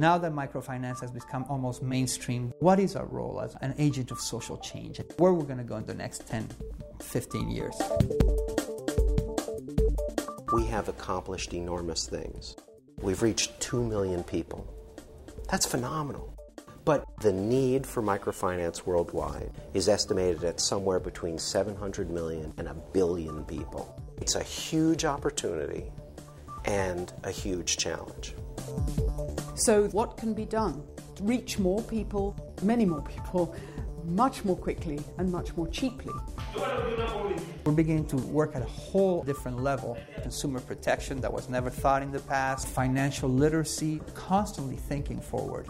Now that microfinance has become almost mainstream, what is our role as an agent of social change? Where we're going to go in the next 10, 15 years? We have accomplished enormous things. We've reached 2 million people. That's phenomenal. But the need for microfinance worldwide is estimated at somewhere between 700 million and 1 billion people. It's a huge opportunity and a huge challenge. So what can be done to reach more people, many more people, much more quickly and much more cheaply? We're beginning to work at a whole different level. Consumer protection that was never thought in the past, financial literacy, constantly thinking forward.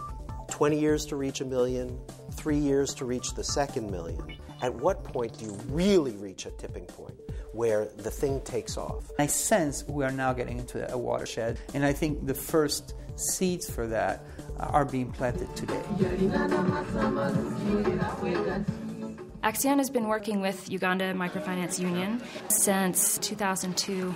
20 years to reach 1 million, 3 years to reach the second million. At what point do you really reach a tipping point where the thing takes off? I sense we are now getting into a watershed, and I think the first seeds for that are being planted today. ACCION has been working with Uganda Microfinance Union since 2002.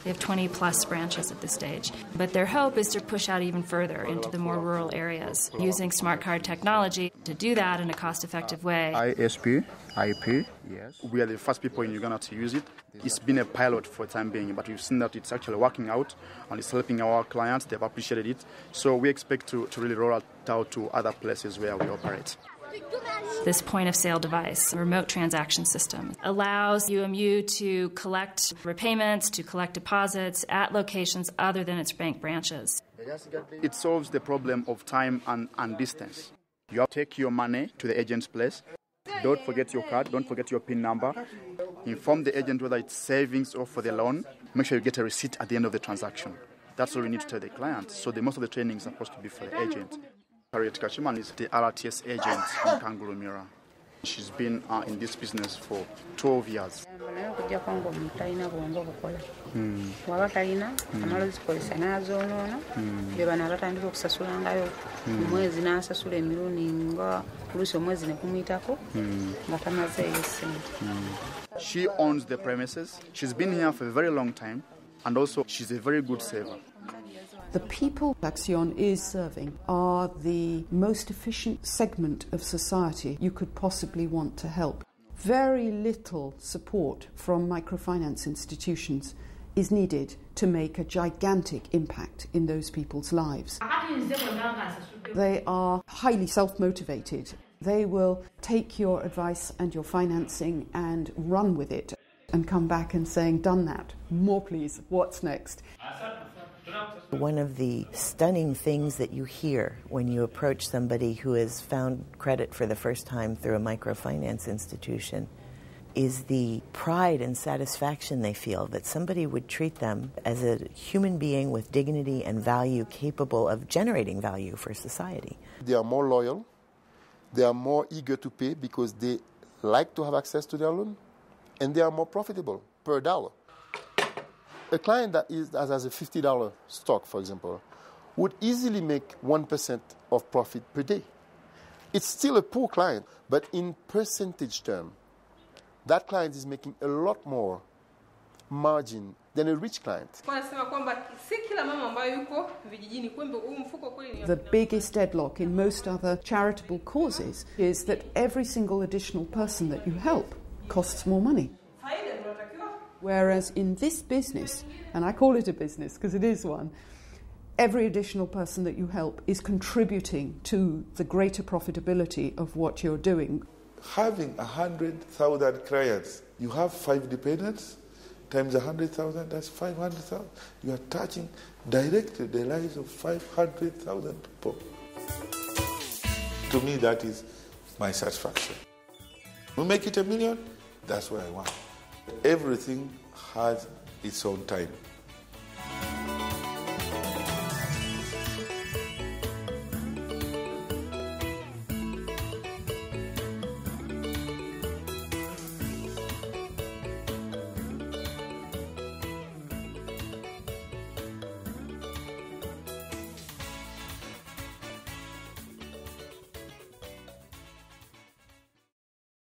They have 20-plus branches at this stage. But their hope is to push out even further into the more rural areas, using smart card technology to do that in a cost-effective way. ISP, IP, yes. We are the first people in Uganda to use it. It's been a pilot for the time being, but we've seen that it's actually working out and it's helping our clients. They've appreciated it. So we expect to really roll it out to other places where we operate. This point-of-sale device, remote transaction system, allows UMU to collect repayments, to collect deposits at locations other than its bank branches. It solves the problem of time and distance. You have to take your money to the agent's place. Don't forget your card, don't forget your PIN number. Inform the agent whether it's savings or for the loan. Make sure you get a receipt at the end of the transaction. That's all we need to tell the client. So most of the training is supposed to be for the agent. Harriet Kachiman is the RTS agent in Kangaroo Mirror. She's been in this business for 12 years. She owns the premises. She's been here for a very long time, and also she's a very good saver. The people ACCION is serving are the most efficient segment of society you could possibly want to help. Very little support from microfinance institutions is needed to make a gigantic impact in those people's lives. They are highly self-motivated. They will take your advice and your financing and run with it and come back and saying, done that, more please, what's next? One of the stunning things that you hear when you approach somebody who has found credit for the first time through a microfinance institution is the pride and satisfaction they feel that somebody would treat them as a human being with dignity and value capable of generating value for society. They are more loyal, they are more eager to pay because they like to have access to their loan, and they are more profitable per dollar. A client that has a $50 stock, for example, would easily make 1% of profit per day. It's still a poor client, but in percentage terms, that client is making a lot more margin than a rich client. The biggest deadlock in most other charitable causes is that every single additional person that you help costs more money. Whereas in this business, and I call it a business because it is one, every additional person that you help is contributing to the greater profitability of what you're doing. Having 100,000 clients, you have 5 dependents, times 100,000, that's 500,000. You are touching directly the lives of 500,000 people. To me, that is my satisfaction. We make it 1 million, that's what I want. Everything has its own time.